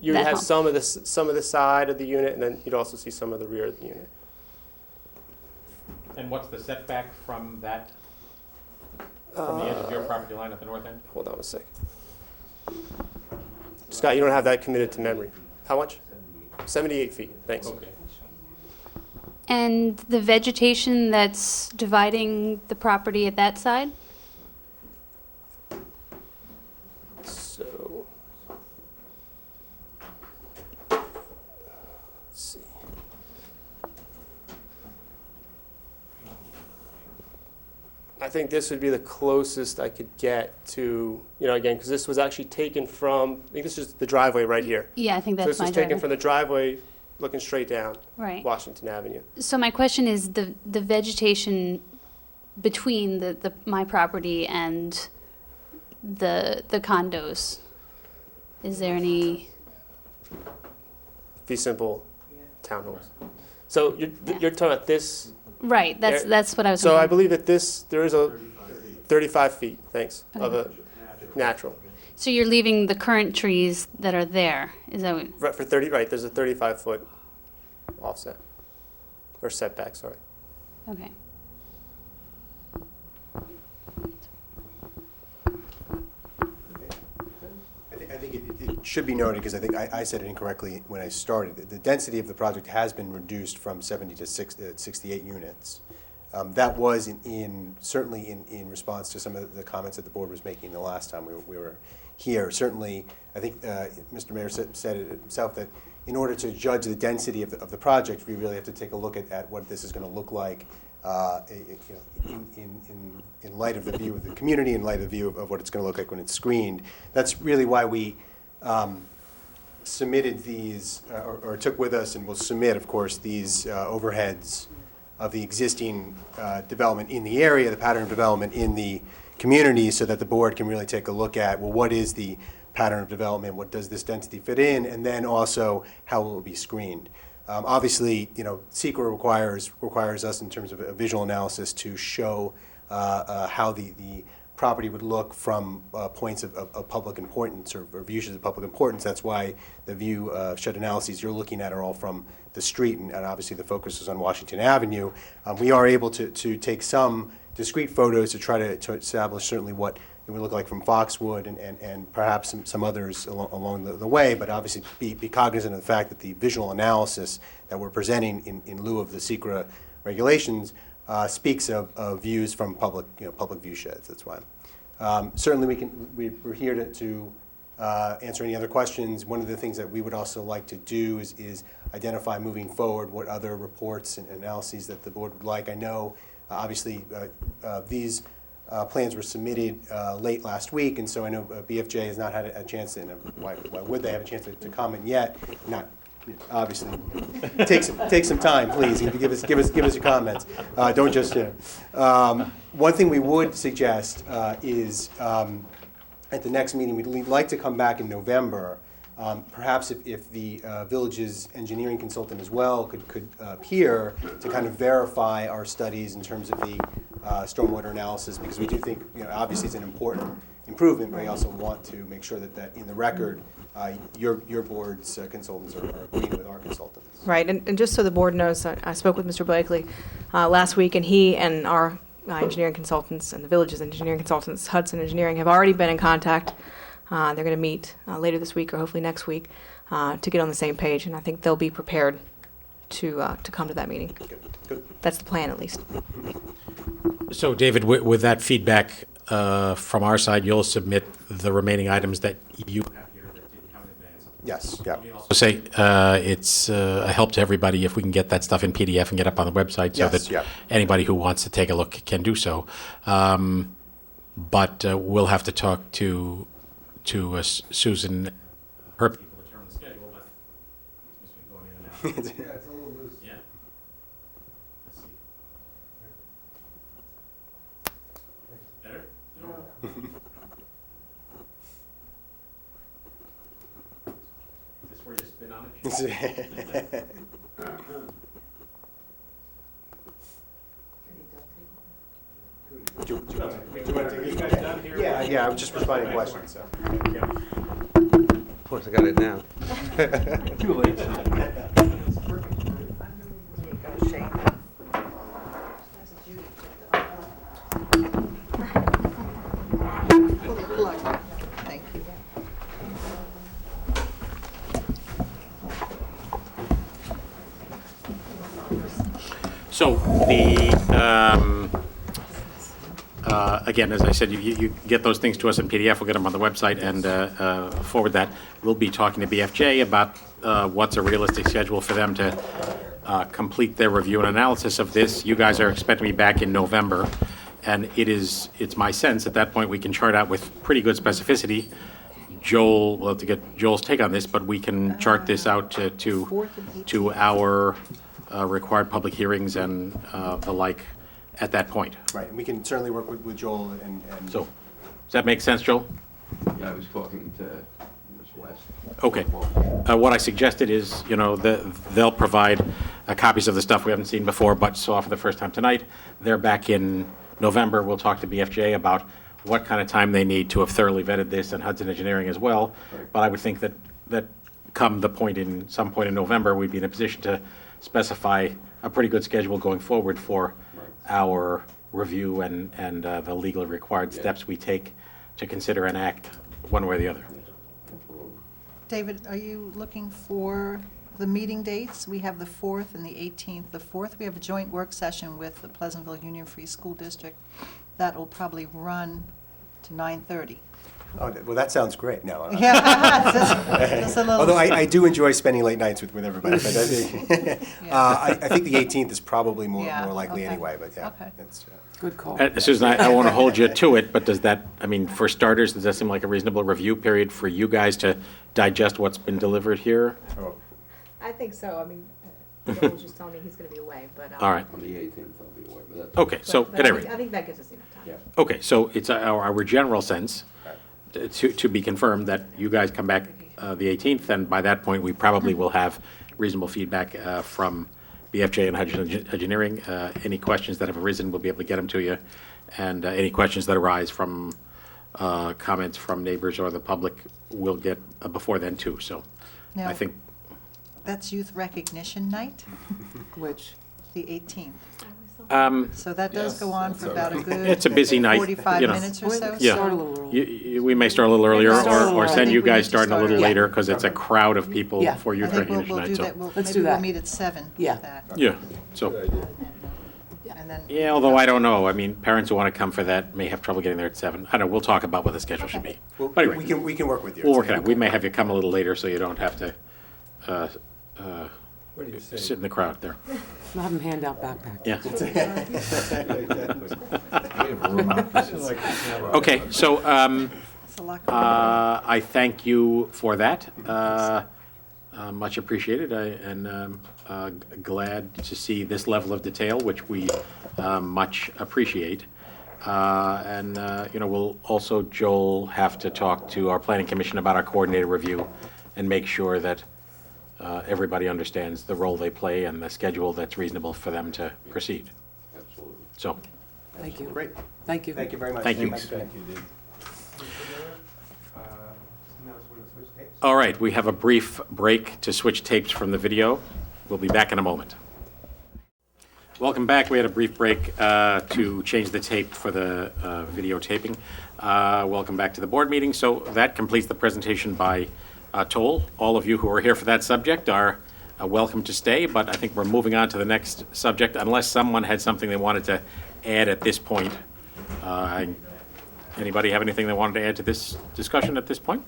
You would that have home. some of the side of the unit, and then you'd also see some of the rear of the unit. And what's the setback from that, from the edge of your property line at the north end? Hold on a sec. Scott, you don't have that committed to memory. How much? 78 feet, thanks. Okay. And the vegetation that's dividing the property at that side? So, let's see. I think this would be the closest I could get to, again, because this was actually taken from, I think this is the driveway right here. Yeah, I think So that's this my was taken driveway. from the driveway looking straight down Right. Washington Avenue. So my question is the vegetation between my property and the condos? Is there any? Fee simple townhomes. So you're talking about this. Right, that's what I was So I thinking. believe that there is a 35 feet, thanks, of a natural. So you're leaving the current trees that are there, is that what? Right, for 30, right, there's a 35-foot offset, or setback, sorry. Okay. I think it should be noted, because I think I said it incorrectly when I started. The density of the project has been reduced from 70 to 68 units. That was certainly in response to some of the comments that the board was making the last time we were here. Certainly, I think Mr. Mayor said it himself, that in order to judge the density of the project, we really have to take a look at what this is going to look like in light of the view of the community, in light of the view of what it's going to look like when it's screened. That's really why we submitted these, or took with us, and will submit, of course, these overheads of the existing development in the area, the pattern of development in the community, so that the board can really take a look at, well, what is the pattern of development, what does this density fit in, and then also how will it be screened. Obviously, SEQA requires us in terms of a visual analysis to show how the property would look from points of public importance, or views of public importance. That's why the view shed analyses you're looking at are all from the street, and obviously the focus is on Washington Avenue. We are able to take some discrete photos to try to establish certainly what it would look like from Foxwood, and perhaps some others along the way, but obviously be cognizant of the fact that the visual analysis that we're presenting in lieu of the SEQA regulations speaks of views from public view sheds. That's why. Certainly we're here to answer any other questions. One of the things that we would also like to do is identify moving forward what other reports and analyses that the board would like. I know obviously these plans were submitted late last week, and so I know BFJ has not had a chance to, why would they have a chance to comment yet? Not, obviously. Take some time, please, and give us your comments. Don't just, one thing we would suggest is at the next meeting, we'd like to come back in November. Perhaps if the village's engineering consultant as well could appear to kind of verify our studies in terms of the stormwater analysis, because we do think, obviously it's an important improvement, but we also want to make sure that in the record, your board's consultants are agreeing with our consultants. Right, and just so the board knows, I spoke with Mr. Blakely last week, and he and our engineering consultants and the village's engineering consultants, Hudson Engineering, have already been in contact. They're going to meet later this week or hopefully next week to get on the same page, and I think they'll be prepared to come to that meeting. Good. That's the plan, at least. So, David, with that feedback from our side, you'll submit the remaining items that you have here that didn't come in advance. Yes, yeah. So say it's a help to everybody if we can get that stuff in PDF and get up on the website, so Yes, that yeah. anybody who wants to take a look can do so. But we'll have to talk to Susan, her people, determine the schedule, but it's been going in and out. Yeah, it's a little loose. Yeah. Let's see. Better? No. Is this where you spin on it? Do you want to take it? Yeah, I'm just responding to questions, so. Of course, I got it now. Too late. Thank you. So again, as I said, you get those things to us in PDF, we'll get them on the website and forward that. We'll be talking to BFJ about what's a realistic schedule for them to complete their review and analysis of this. You guys are expecting me back in November, and it's my sense at that point we can chart out with pretty good specificity. Joel, we'll have to get Joel's take on this, but we can chart this out to our required public hearings and the like at that point. Right, and we can certainly work with Joel and Does that make sense, Joel? Yeah, I was talking to Ms. West. Okay. What I suggested is, they'll provide copies of the stuff we haven't seen before, but saw for the first time tonight. They're back in November. We'll talk to BFJ about what kind of time they need to have thoroughly vetted this, and Hudson Engineering as well. But I would think that come some point in November, we'd be in a position to specify a pretty good schedule going forward for our review and the legally required steps we take to consider and act one way or the other. David, are you looking for the meeting dates? We have the 4th and the 18th. The 4th, we have a joint work session with the Pleasantville Union Free School District. That will probably run to 9:30. Oh, well, that sounds great. No. Yeah, just a little. Although I do enjoy spending late nights with everybody. But I think the 18th is probably more likely okay. anyway. But yeah, Okay. it's, Good call. Susan, I want to hold you to it, but for starters, does that seem like a reasonable review period for you guys to digest what's been delivered here? I think so. I mean, Joel was just telling me he's going to be away, but. All right. On the 18th, I'll be away, but that's. Okay, so at any rate. I think that gives us enough time. Yeah. Okay, so it's our general sense, to be confirmed, that you guys come back the 18th, and by that point, we probably will have reasonable feedback from BFJ and Hudson Engineering. Any questions that have arisen, we'll be able to get them to you, and any questions that arise from comments from neighbors or the public, we'll get before then too. So Now, I think that's Youth Recognition Night, Which, the 18th. um, So that does go on for about a good it's a busy night. 45 minutes or so. Yeah. start a little early. we may start a little earlier, Start a little or early. I send think you we need guys to starting a start little early. later, because it's a crowd of people Yeah. for I Youth think Recognition we'll Night. do So that. Let's Maybe do we'll that. meet at 7 Yeah. for that. yeah, so. And then, Yeah, although I don't know. I mean, parents who want to come for that may have trouble getting there at 7. I don't know, we'll talk about what the schedule should be. well, But anyway, we can work with you. we'll work it out. We may have you come a little later so you don't have to What do you say? sit in the crowd there. I'll have them hand out backpacks. Yeah. We have a room opposite. Okay, so it's a lot going on. I thank you for that. Much appreciated, and glad to see this level of detail, which we much appreciate. We'll also, Joel, have to talk to our planning commission about our coordinated review and make sure that everybody understands the role they play and the schedule that's reasonable for them to proceed. Absolutely. So, Thank you. Great. Thank you. Thank you very much. Thank you. Thank you, Dave. all right, we have a brief break to switch tapes from the video. We'll be back in a moment. Welcome back. We had a brief break to change the tape for the videotaping. Welcome back to the board meeting. So that completes the presentation by Toll. All of you who are here for that subject are welcome to stay, but I think we're moving on to the next subject, unless someone had something they wanted to add at this point. Anybody have anything they wanted to add to this discussion at this point?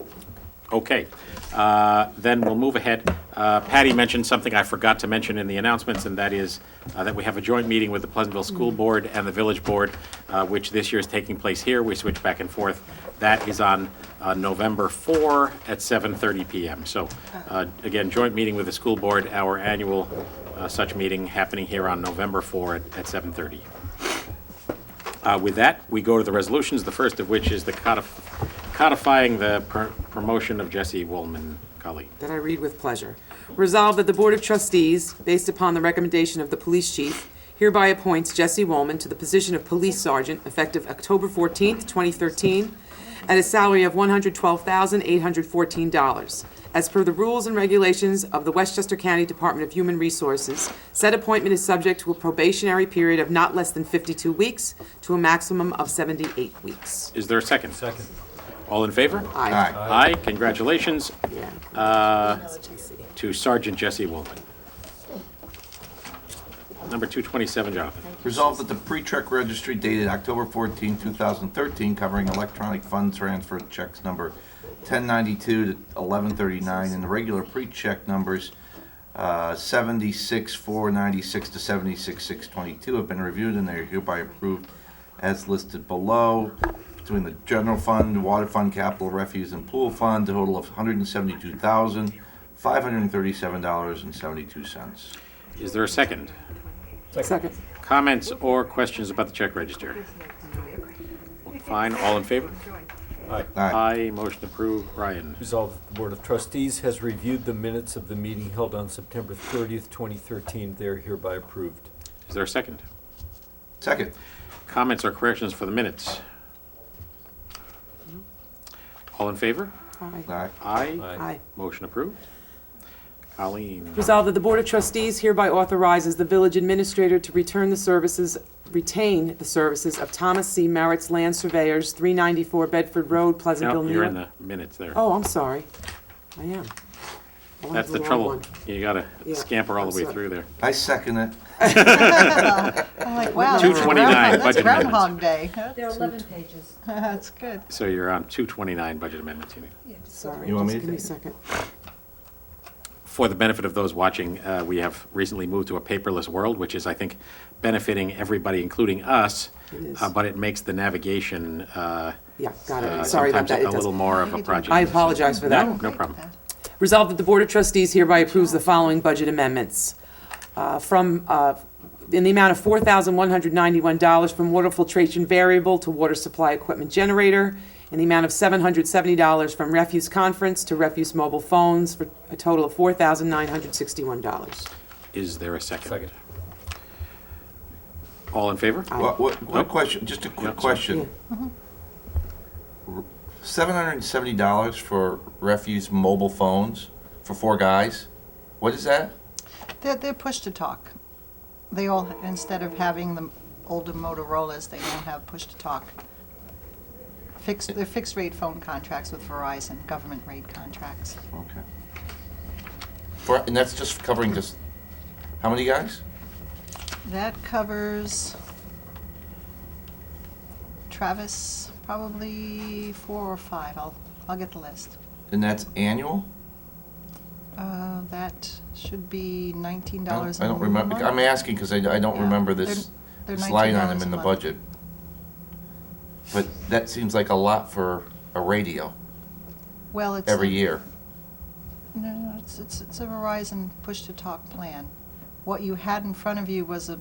Okay, then we'll move ahead. Patty mentioned something I forgot to mention in the announcements, and that is that we have a joint meeting with the Pleasantville School Board and the Village Board, which this year is taking place here. We switch back and forth. That is on November 4 at 7:30 p.m. So again, joint meeting with the school board, our annual such meeting happening here on November 4 at 7:30. With that, we go to the resolutions, the first of which is the codifying the promotion of Jesse Wollman. Colleague. That I read with pleasure. Resolved that the Board of Trustees, based upon the recommendation of the police chief, hereby appoints Jesse Wollman to the position of police sergeant effective October 14th, 2013, at a salary of $112,814. As per the rules and regulations of the Westchester County Department of Human Resources, said appointment is subject to a probationary period of not less than 52 weeks to a maximum of 78 weeks. Is there a second? Second. All in favor? Aye. Aye. Congratulations Yeah. to Sergeant Jesse Wollman. Number 227, Jonathan. Resolved that the pre-check registry dated October 14, 2013, covering electronic fund transfer checks number 1092 to 1139 and the regular pre-check numbers 76,496 to 76,622 have been reviewed and they are hereby approved as listed below. Between the general fund, water fund, capital, refuse, and pool fund, a total of $172,537.72. Is there a second? Second. Comments or questions about the check register? Fine. All in favor? Aye. Aye, motion approved. Brian. Resolved that the Board of Trustees has reviewed the minutes of the meeting held on September 30th, 2013. They are hereby approved. Is there a second? Second. Comments or corrections for the minutes? All in favor? Aye. Aye. Aye. Aye. Motion approved. Colleen. Resolved that the Board of Trustees hereby authorizes the village administrator to retain the services of Thomas C. Merritt's Land Surveyors, 394 Bedford Road, Pleasantville, No, New you're York. in the minutes there. Oh, I'm sorry. I am. Oh, That's the wrong trouble. one. You gotta Yeah, scamper all I'm the way sorry. through there. I second it. I'm like, wow. 229 That's budget amendments. Groundhog Day. There are 11 pages. That's good. So you're on 229 budget amendments, you mean. Sorry, You want me just to give me a take second. For the benefit of those watching, we have recently moved to a paperless world, which is, I think, benefiting everybody, including us. It is. But it makes the navigation Yeah, got it. Sorry about sometimes that. It a does. little more of a project. I apologize for that. No problem. Resolved that the Board of Trustees hereby approves the following budget amendments. In the amount of $4,191 from water filtration variable to water supply equipment generator, in the amount of $770 from refuse conference to refuse mobile phones, for a total of $4,961. Is there a second? Second. All in favor? Aye. What question, just a quick Yeah, sorry. question. $770 for refuse mobile phones for 4 guys? What is that? They're push-to-talk. They all, instead of having the older Motorola's, they now have push-to-talk. They're fixed-rate phone contracts with Verizon, government rate contracts. Okay. And that's just covering just, how many guys? That covers, Travis, probably 4 or 5. I'll get the list. And that's annual? That should be $19 I don't remember, I'm asking because I don't Yeah. remember this They're line $19 item in a the month. budget. But that seems like a lot for a radio Well, it's every year. No, it's a Verizon push-to-talk plan. What you had in front of you was a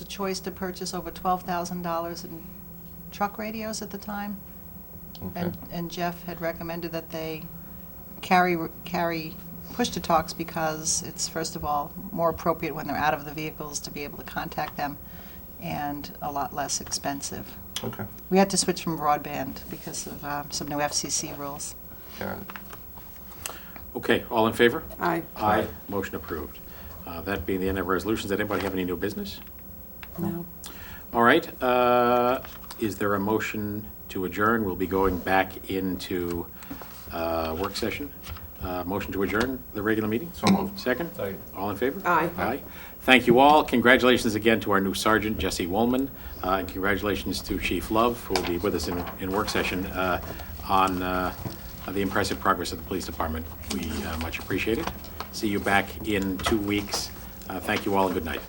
choice to purchase over $12,000 in truck radios at the time. Okay. And Jeff had recommended that they carry push-to-talks because it's, first of all, more appropriate when they're out of the vehicles to be able to contact them, and a lot less expensive. Okay, We had to switch from broadband because of some new FCC rules. got it. Okay, all in favor? Aye. Aye. Motion approved. That being the end of resolutions, does anybody have any new business? No. All right, is there a motion to adjourn? We'll be going back into work session. Motion to adjourn the regular meeting? So moved. Second? Second. All in favor? Aye. Aye. Thank you all. Congratulations again to our new sergeant, Jesse Wollman, and congratulations to Chief Love, who will be with us in work session on the impressive progress of the police department. We much appreciate it. See you back in 2 weeks. Thank you all and good night.